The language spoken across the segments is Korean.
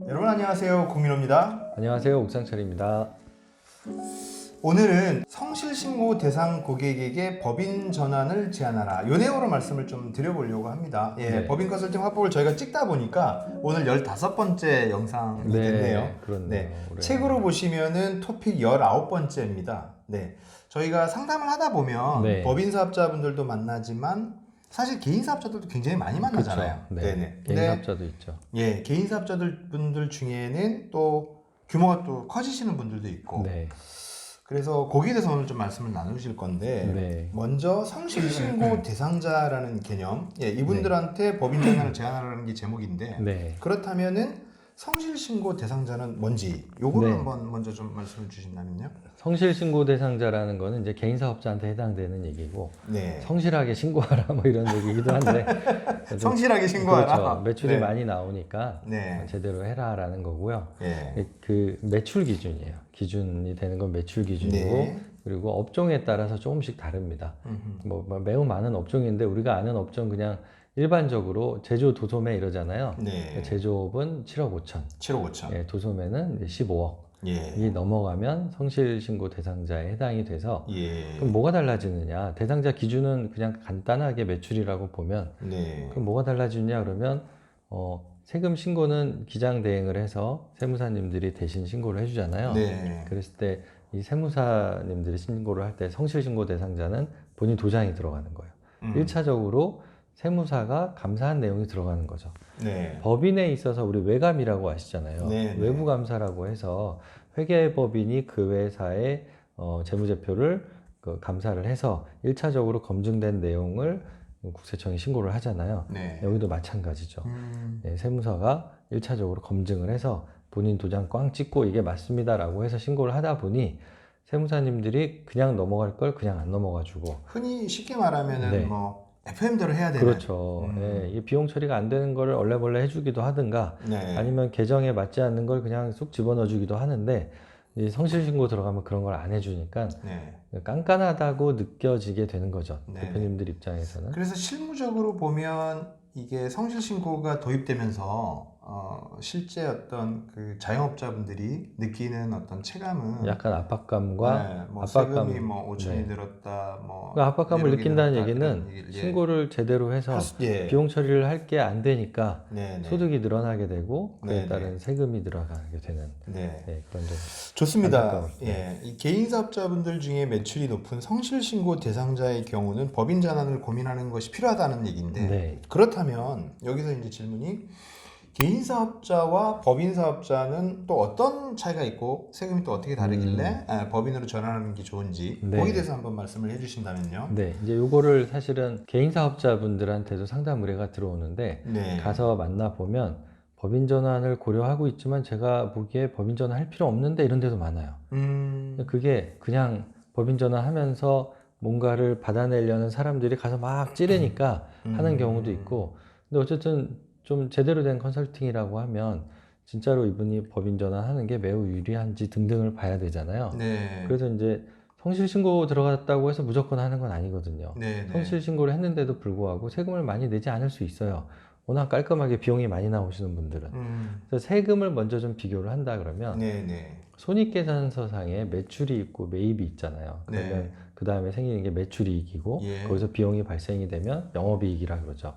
여러분 안녕하세요. 공민호입니다. 안녕하세요. 옥상철입니다. 오늘은 성실신고 대상 고객에게 법인 전환을 제한하라. 요 내용으로 말씀을 좀 드려보려고 합니다. 네. 법인 컨설팅 화법을 저희가 찍다 보니까 오늘 15번째 영상이 됐네요. 그렇네요. 네. 책으로 보시면은 토픽 19번째입니다. 네. 저희가 상담을 하다 보면 네. 법인 사업자분들도 만나지만 사실 개인 사업자들도 굉장히 많이 만나잖아요. 그렇죠. 네. 네네. 개인 근데 사업자도 있죠. 개인 사업자들 분들 중에는 또 규모가 또 커지시는 분들도 있고. 네. 그래서 거기에 대해서 오늘 좀 말씀을 나누실 건데 네. 먼저 성실신고 대상자라는 개념, 이분들한테 법인 전환을 제한하라는 게 제목인데 네. 그렇다면은 성실신고 대상자는 뭔지 요거를 네. 한번 먼저 좀 말씀을 주신다면요. 성실신고 대상자라는 거는 이제 개인 사업자한테 해당되는 얘기고, 네. 성실하게 신고하라 뭐 이런 얘기이기도 한데 성실하게 신고하라. 그렇죠. 매출이 네. 많이 나오니까 네. 제대로 해라라는 거고요. 예. 그 매출 기준이에요. 기준이 되는 건 매출 기준이고, 네. 그리고 업종에 따라서 조금씩 다릅니다. 뭐 매우 많은 업종인데 우리가 아는 업종 그냥 일반적으로 제조 도소매 이러잖아요. 네. 제조업은 7억 5천, 7억 5천. 도소매는 15억. 예. 이 넘어가면 성실신고 대상자에 해당이 돼서, 예. 그럼 뭐가 달라지느냐? 대상자 기준은 그냥 간단하게 매출이라고 보면, 네. 그럼 뭐가 달라지느냐 그러면 세금 신고는 기장 대행을 해서 세무사님들이 대신 신고를 해주잖아요. 네. 그랬을 때 이 세무사님들이 신고를 할 때 성실신고 대상자는 본인 도장이 들어가는 거예요. 1차적으로 세무사가 감사한 내용이 들어가는 거죠. 네. 법인에 있어서 우리 외감이라고 아시잖아요. 네, 네. 외부감사라고 해서 회계법인이 그 회사의 재무제표를 감사를 해서 1차적으로 검증된 내용을 국세청에 신고를 하잖아요. 네. 여기도 마찬가지죠. 세무사가 1차적으로 검증을 해서 본인 도장 꽝 찍고 이게 맞습니다라고 해서 신고를 하다 보니 세무사님들이 그냥 넘어갈 걸 그냥 안 넘어가지고, 흔히 쉽게 말하면은 네. 뭐 FM대로 해야 되는. 그렇죠. 이 비용 처리가 안 되는 거를 얼레벌레 해주기도 하든가, 네. 아니면 계정에 맞지 않는 걸 그냥 쑥 집어넣어주기도 하는데, 이 성실신고 들어가면 그런 걸 안 해주니까 네. 깐깐하다고 느껴지게 되는 거죠. 네. 대표님들 입장에서는. 그래서 실무적으로 보면 이게 성실신고가 도입되면서 실제 어떤 그 자영업자분들이 느끼는 어떤 체감은 약간 압박감과 뭐 압박감, 세금이 뭐 5천이 네. 늘었다, 뭐 그 압박감을 1억이 느낀다는 늘었다, 얘기는 그런 얘기를, 신고를 제대로 해서 예. 비용 처리를 할 게 안 되니까 네, 네. 소득이 늘어나게 되고, 그에 네, 따른 네. 세금이 늘어나게 되는 네. 그런 점. 좋습니다. 안타까워요. 이 개인 사업자분들 중에 매출이 높은 성실신고 대상자의 경우는 법인 전환을 고민하는 것이 필요하다는 얘기인데, 네. 그렇다면 여기서 이제 질문이 개인 사업자와 법인 사업자는 또 어떤 차이가 있고 세금이 또 어떻게 다르길래 법인으로 전환하는 게 좋은지, 네. 거기에 대해서 한번 말씀을 해주신다면요. 네, 이제 요거를 사실은 개인 사업자분들한테도 상담 의뢰가 들어오는데, 네. 가서 만나 보면 법인 전환을 고려하고 있지만 제가 보기에 법인 전환 할 필요 없는데 이런 데도 많아요. 그게 그냥 법인 전환하면서 뭔가를 받아내려는 사람들이 가서 막 찌르니까 하는 경우도 있고, 근데 어쨌든 좀 제대로 된 컨설팅이라고 하면 진짜로 이분이 법인 전환하는 게 매우 유리한지 등등을 봐야 되잖아요. 네. 그래서 이제 성실신고 들어갔다고 해서 무조건 하는 건 아니거든요. 네. 성실신고를 했는데도 불구하고 세금을 많이 내지 않을 수 있어요. 워낙 깔끔하게 비용이 많이 나오시는 분들은. 그래서 세금을 먼저 좀 비교를 한다 그러면, 네. 손익계산서상에 매출이 있고 매입이 있잖아요. 그러면 네. 그 다음에 생기는 게 매출이익이고, 예. 거기서 비용이 발생이 되면 영업이익이라 그러죠.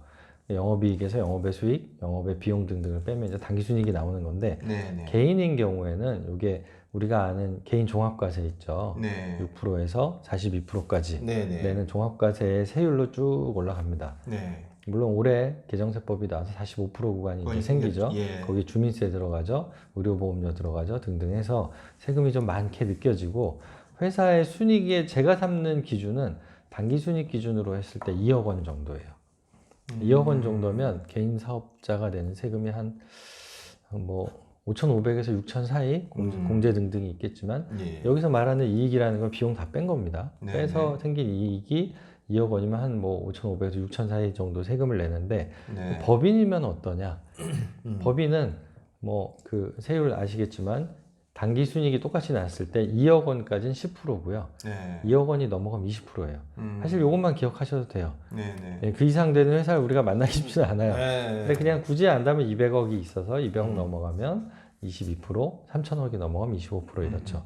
영업이익에서 영업의 수익, 영업의 비용 등등을 빼면 이제 당기순이익이 나오는 건데, 네. 개인인 경우에는 이게 우리가 아는 개인 종합과세 있죠. 네. 6%에서 42%까지 네. 내는 종합과세의 세율로 쭉 올라갑니다. 네. 물론 올해 개정세법이 나와서 45% 구간이 이제 생기죠. 예. 거기 주민세 들어가죠, 의료보험료 들어가죠 등등 해서 세금이 좀 많게 느껴지고, 회사의 순이익에 제가 삼는 기준은 단기순이익 기준으로 했을 때 2억 원 정도예요. 2억 원 정도면 개인 사업자가 내는 세금이 한 뭐 5,500에서 6,000 사이 공제 등등이 있겠지만, 예. 여기서 말하는 이익이라는 건 비용 다 뺀 겁니다. 네, 빼서 생긴 이익이 2억 원이면 한 뭐 5,500에서 6,000 사이 정도 세금을 내는데, 네. 법인이면 어떠냐? 법인은 뭐 그 세율 아시겠지만 단기 순이익이 똑같이 났을 때 2억 원까지는 10%고요. 네. 2억 원이 넘어가면 20%예요. 사실 이것만 기억하셔도 돼요. 네네. 예, 그 이상 되는 회사를 우리가 만나기 쉽지는 않아요. 네. 근데 그냥 굳이 안다면 200억이 있어서 200억 넘어가면 22%, 3천억이 넘어가면 25% 이렇죠.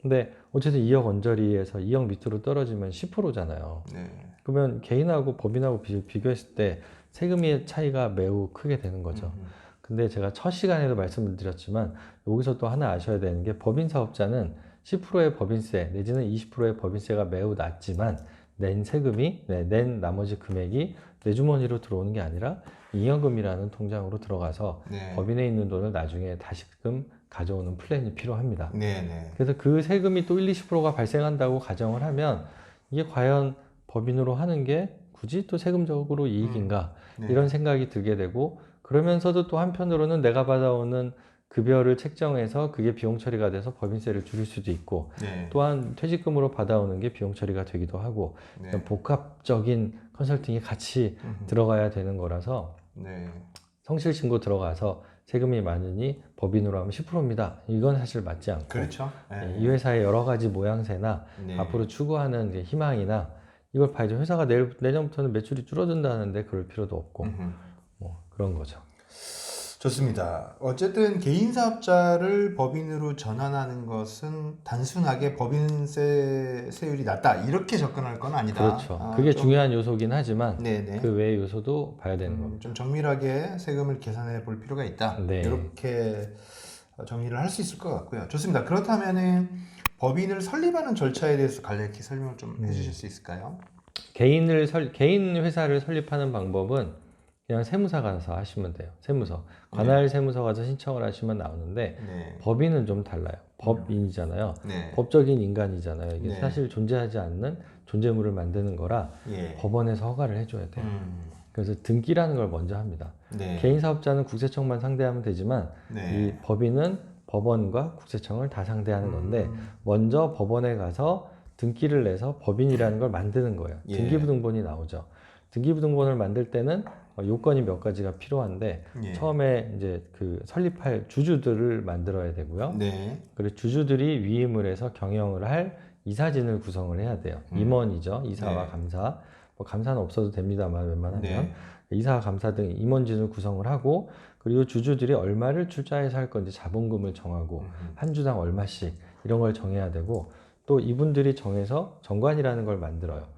근데 어쨌든 2억 언저리에서 2억 밑으로 떨어지면 10%잖아요. 네. 그러면 개인하고 법인하고 비교했을 때 세금의 차이가 매우 크게 되는 거죠. 근데 제가 첫 시간에도 말씀을 드렸지만 여기서 또 하나 아셔야 되는 게 법인 사업자는 10%의 법인세 내지는 20%의 법인세가 매우 낮지만 낸 세금이 낸 나머지 금액이 내 주머니로 들어오는 게 아니라 잉여금이라는 통장으로 들어가서 네. 법인에 있는 돈을 나중에 다시금 가져오는 플랜이 필요합니다. 네네. 그래서 그 세금이 또 1, 20%가 발생한다고 가정을 하면 이게 과연 법인으로 하는 게 굳이 또 세금적으로 이익인가 네. 이런 생각이 들게 되고 그러면서도 또 한편으로는 내가 받아오는 급여를 책정해서 그게 비용 처리가 돼서 법인세를 줄일 수도 있고 네. 또한 퇴직금으로 받아오는 게 비용 처리가 되기도 하고 네. 복합적인 컨설팅이 같이 들어가야 되는 거라서 네. 성실신고 들어가서 세금이 많으니 법인으로 하면 10%입니다. 이건 사실 맞지 않고 그렇죠. 네. 이 회사의 여러 가지 모양새나 네. 앞으로 추구하는 이제 희망이나 이걸 봐야죠. 회사가 내년부터는 매출이 줄어든다는데 그럴 필요도 없고 뭐 그런 거죠. 좋습니다. 어쨌든 개인 사업자를 법인으로 전환하는 것은 단순하게 법인세 세율이 낮다 이렇게 접근할 건 아니다. 그렇죠. 그게 중요한 요소긴 하지만 네네. 그 외의 요소도 봐야 되는 겁니다. 좀 정밀하게 세금을 계산해 볼 필요가 있다. 네. 이렇게 정리를 할 수 있을 것 같고요. 좋습니다. 그렇다면은 법인을 설립하는 절차에 대해서 간략히 설명을 좀 해주실 수 있을까요? 개인 회사를 설립하는 방법은 그냥 세무사 가서 하시면 돼요. 세무서. 관할 세무서 가서 신청을 하시면 나오는데 네. 법인은 좀 달라요. 법인이잖아요. 네. 법적인 인간이잖아요. 이게 네. 사실 존재하지 않는 존재물을 만드는 거라 예. 법원에서 허가를 해줘야 돼요. 그래서 등기라는 걸 먼저 합니다. 네. 개인 사업자는 국세청만 상대하면 되지만 네. 이 법인은 법원과 국세청을 다 상대하는 건데 먼저 법원에 가서 등기를 내서 법인이라는 걸 만드는 거예요. 예. 등기부등본이 나오죠. 등기부등본을 만들 때는 요건이 몇 가지가 필요한데 예. 처음에 이제 그 설립할 주주들을 만들어야 되고요. 네. 그리고 주주들이 위임을 해서 경영을 할 이사진을 구성을 해야 돼요. 임원이죠. 이사와 네. 감사. 뭐 감사는 없어도 됩니다만 웬만하면 네. 이사와 감사 등 임원진을 구성을 하고 그리고 주주들이 얼마를 출자해서 할 건지 자본금을 정하고 한 주당 얼마씩 이런 걸 정해야 되고 또 이분들이 정해서 정관이라는 걸 만들어요.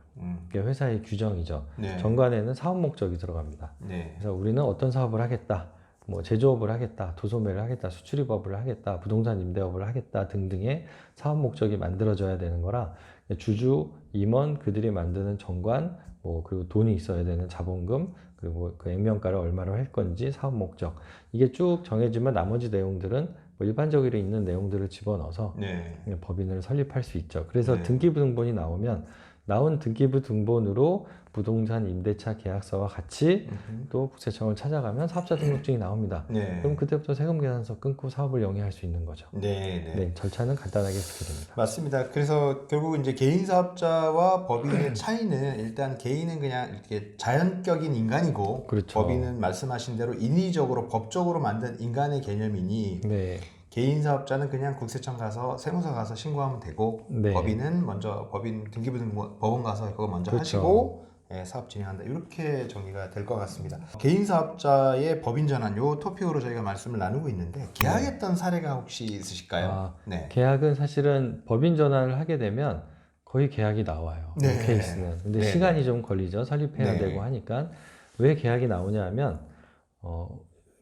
그게 회사의 규정이죠. 네. 정관에는 사업 목적이 들어갑니다. 네. 그래서 우리는 어떤 사업을 하겠다, 뭐 제조업을 하겠다, 도소매를 하겠다, 수출입업을 하겠다, 부동산 임대업을 하겠다 등등의 사업 목적이 만들어져야 되는 거라 주주, 임원 그들이 만드는 정관, 뭐 그리고 돈이 있어야 되는 자본금, 그리고 그 액면가를 얼마로 할 건지 사업 목적 이게 쭉 정해지면 나머지 내용들은 뭐 일반적으로 있는 내용들을 집어넣어서 네. 법인을 설립할 수 있죠. 그래서 네. 등기부등본이 나오면 나온 등기부등본으로 부동산 임대차 계약서와 같이 또 국세청을 찾아가면 사업자 등록증이 나옵니다. 네. 그럼 그때부터 세금 계산서 끊고 사업을 영위할 수 있는 거죠. 네. 네. 네, 절차는 간단하게 그렇게 됩니다. 맞습니다. 그래서 결국 이제 개인 사업자와 법인의 차이는 일단 개인은 그냥 이렇게 자연격인 인간이고 그렇죠. 법인은 말씀하신 대로 인위적으로 법적으로 만든 인간의 개념이니 네, 개인 사업자는 그냥 국세청 가서 세무서 가서 신고하면 되고 네. 법인은 먼저 법인 등기부등본 법원 가서 그거 먼저 그렇죠. 하시고 예, 사업 진행한다. 이렇게 정리가 될 것 같습니다. 개인 사업자의 법인 전환 요 토픽으로 저희가 말씀을 나누고 있는데 계약했던 사례가 혹시 있으실까요? 아, 네. 계약은 사실은 법인 전환을 하게 되면 거의 계약이 나와요. 네. 이 케이스는. 근데 네. 시간이 좀 걸리죠. 설립해야 네. 되고 하니까 왜 계약이 나오냐 하면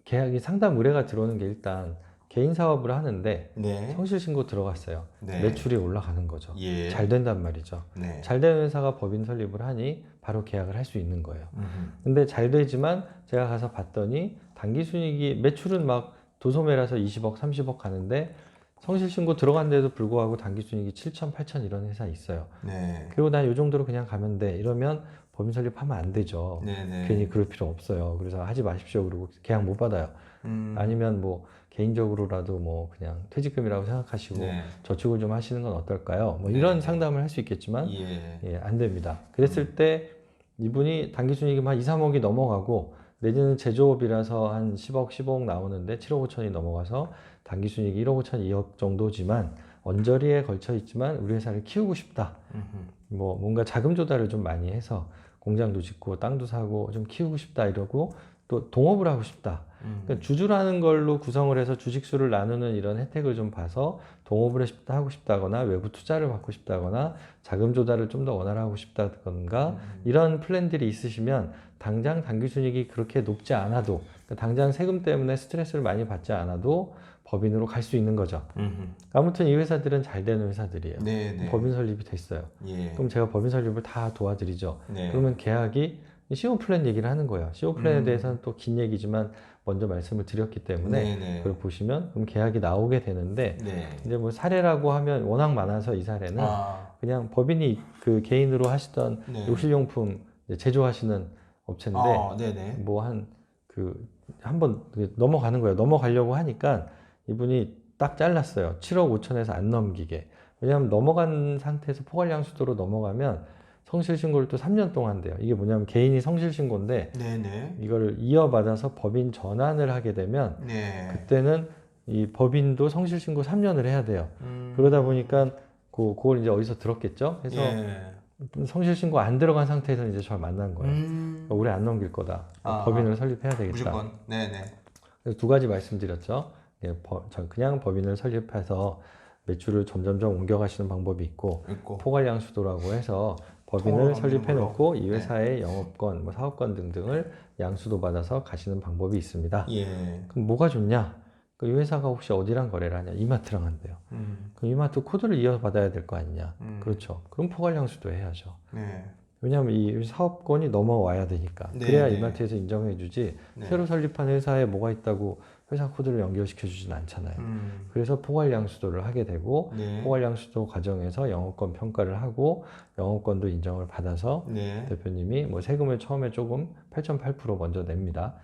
계약이 상담 의뢰가 들어오는 게 일단 개인 사업을 하는데 네. 성실신고 들어갔어요. 네. 매출이 올라가는 거죠. 예. 잘 된단 말이죠. 네. 잘 되는 회사가 법인 설립을 하니 바로 계약을 할 수 있는 거예요. 근데 잘 되지만 제가 가서 봤더니 당기순이익이 매출은 막 도소매라서 20억, 30억 가는데 성실신고 들어간데도 불구하고 당기순이익이 7천, 8천 이런 회사 있어요. 네. 그리고 난 이 정도로 그냥 가면 돼. 이러면 법인 설립하면 안 되죠. 네. 괜히 그럴 필요 없어요. 그래서 하지 마십시오. 그리고 계약 못 받아요. 아니면 뭐 개인적으로라도 뭐 그냥 퇴직금이라고 생각하시고 네. 저축을 좀 하시는 건 어떨까요? 뭐 이런 상담을 할 수 있겠지만 예. 예, 안 됩니다. 그랬을 때 이분이 당기순이익이 한 2, 3억이 넘어가고 내지는 제조업이라서 한 10억, 15억 나오는데 7억 5천이 넘어가서 당기순이익이 1억 5천, 2억 정도지만 언저리에 걸쳐 있지만 우리 회사를 키우고 싶다. 뭐 뭔가 자금 조달을 좀 많이 해서 공장도 짓고 땅도 사고 좀 키우고 싶다 이러고 또 동업을 하고 싶다. 그러니까 주주라는 걸로 구성을 해서 주식수를 나누는 이런 혜택을 좀 봐서 동업을 하고 싶다거나 외부 투자를 받고 싶다거나 자금 조달을 좀 더 원활하고 싶다던가 이런 플랜들이 있으시면 당장 당기순이익이 그렇게 높지 않아도 그러니까 당장 세금 때문에 스트레스를 많이 받지 않아도 법인으로 갈 수 있는 거죠. 아무튼 이 회사들은 잘 되는 회사들이에요. 네. 법인 설립이 됐어요. 예. 그럼 제가 법인 설립을 다 도와드리죠. 네. 그러면 계약이 CO 플랜 얘기를 하는 거예요. CO 플랜에 대해서는 또 긴 얘기지만 먼저 말씀을 드렸기 때문에 그걸 보시면 그럼 계약이 나오게 되는데 이제 뭐 사례라고 하면 워낙 많아서 이 사례는 그냥 법인이 그 개인으로 하시던 욕실용품 제조하시는 업체인데 뭐 한번 넘어가는 거예요. 넘어가려고 하니까 이분이 딱 잘랐어요. 7억 5천에서 안 넘기게. 왜냐하면 넘어간 상태에서 포괄양수도로 넘어가면 성실신고를 또 3년 동안 한대요. 이게 뭐냐면 개인이 성실신고인데 이걸 이어받아서 법인 전환을 하게 되면 그때는 이 법인도 성실신고 3년을 해야 돼요. 그러다 보니까 그걸 이제 어디서 들었겠죠? 그래서 성실신고 안 들어간 상태에서 이제 저를 만난 거예요. 우리 안 넘길 거다. 법인을 설립해야 되겠다. 무조건. 그래서 두 가지 말씀드렸죠. 그냥 법인을 설립해서 매출을 점점점 옮겨가시는 방법이 있고 포괄양수도라고 해서 법인을 설립해 놓고 이 회사의 영업권, 뭐 사업권 등등을 양수도 받아서 가시는 방법이 있습니다. 그럼 뭐가 좋냐? 이 회사가 혹시 어디랑 거래를 하냐? 이마트랑 한대요. 그럼 이마트 코드를 이어받아야 될 거 아니냐? 그렇죠. 그럼 포괄양수도 해야죠. 왜냐하면 이 사업권이 넘어와야 되니까. 그래야 이마트에서 인정해 주지 새로 설립한 회사에 뭐가 있다고 회사 코드를 연결시켜 주진 않잖아요. 그래서 포괄양수도를 하게 되고 포괄양수도 과정에서 영업권 평가를 하고 영업권도 인정을 받아서 대표님이 뭐 세금을 처음에 조금 8.8% 먼저 냅니다.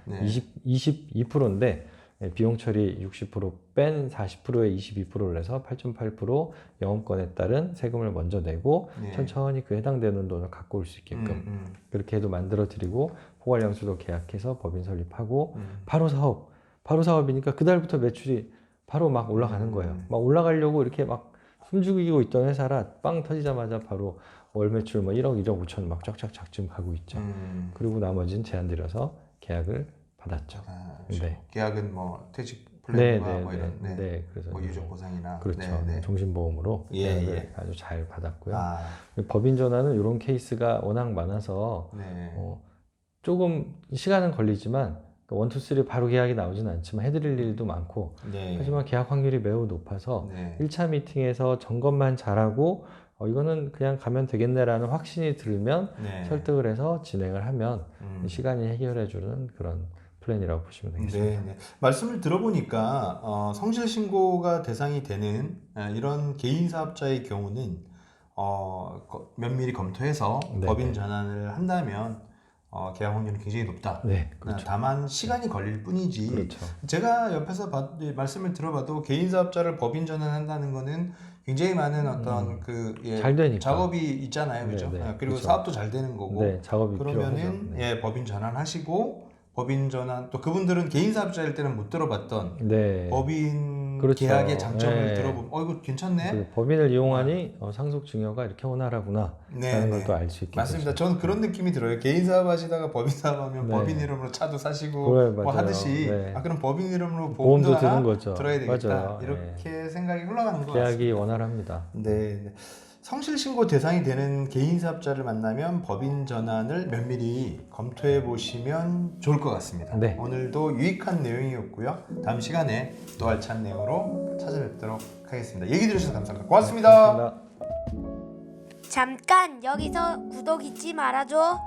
22%인데 비용 처리 60% 뺀 40%에 22%를 내서 8.8% 영업권에 따른 세금을 먼저 내고 천천히 그 해당되는 돈을 갖고 올 수 있게끔 그렇게 해도 만들어 드리고 포괄양수도 계약해서 법인 설립하고 바로 사업이니까 그달부터 매출이 바로 막 올라가는 거예요. 막 올라가려고 이렇게 막 숨죽이고 있던 회사라 빵 터지자마자 바로 월 매출 뭐 1억, 1억 5천 막 쫙쫙쫙 지금 가고 있죠. 그리고 나머지는 제한 드려서 계약을 받았죠. 계약은 뭐 퇴직 플랜과 뭐 이런 그래서 뭐 유족 보상이나 그렇죠. 종신보험으로 계약을 아주 잘 받았고요. 법인 전환은 이런 케이스가 워낙 많아서 조금 시간은 걸리지만 1, 2, 3 바로 계약이 나오지는 않지만 해드릴 일도 많고 하지만 계약 확률이 매우 높아서 1차 미팅에서 점검만 잘하고 이거는 그냥 가면 되겠네라는 확신이 들면 설득을 해서 진행을 하면 시간이 해결해주는 그런 플랜이라고 보시면 되겠습니다. 말씀을 들어보니까 성실신고가 대상이 되는 이런 개인사업자의 경우는 면밀히 검토해서 법인 전환을 한다면 계약 확률이 굉장히 높다. 그렇죠. 다만 시간이 걸릴 뿐이지. 그렇죠. 제가 옆에서 말씀을 들어봐도 개인 사업자를 법인 전환한다는 거는 굉장히 많은 어떤 잘 되니까. 작업이 있잖아요, 그렇죠? 그리고 그렇죠. 사업도 잘 되는 거고. 작업이 그러면은 필요하죠. 법인 전환하시고 법인 전환 또 그분들은 개인 사업자일 때는 못 들어봤던 법인 그렇죠. 계약의 장점을 들어보면 이거 괜찮네. 법인을 이용하니 상속 증여가 이렇게 원활하구나 라는 걸 또 알 수 있게 맞습니다. 되죠. 저는 그런 느낌이 들어요. 개인 사업 하시다가 법인 사업하면 법인 이름으로 차도 사시고 뭐 하듯이 그럼 법인 이름으로 보험도 드는 거죠. 들어야 되겠다. 맞아요. 이렇게 생각이 흘러가는 것 같습니다. 계약이 원활합니다. 성실신고 대상이 되는 개인 사업자를 만나면 법인 전환을 면밀히 검토해 보시면 좋을 것 같습니다. 오늘도 유익한 내용이었고요. 다음 시간에 또 알찬 내용으로 찾아뵙도록 하겠습니다. 얘기 들으셔서 감사합니다. 고맙습니다. 잠깐 여기서 구독 잊지 말아줘.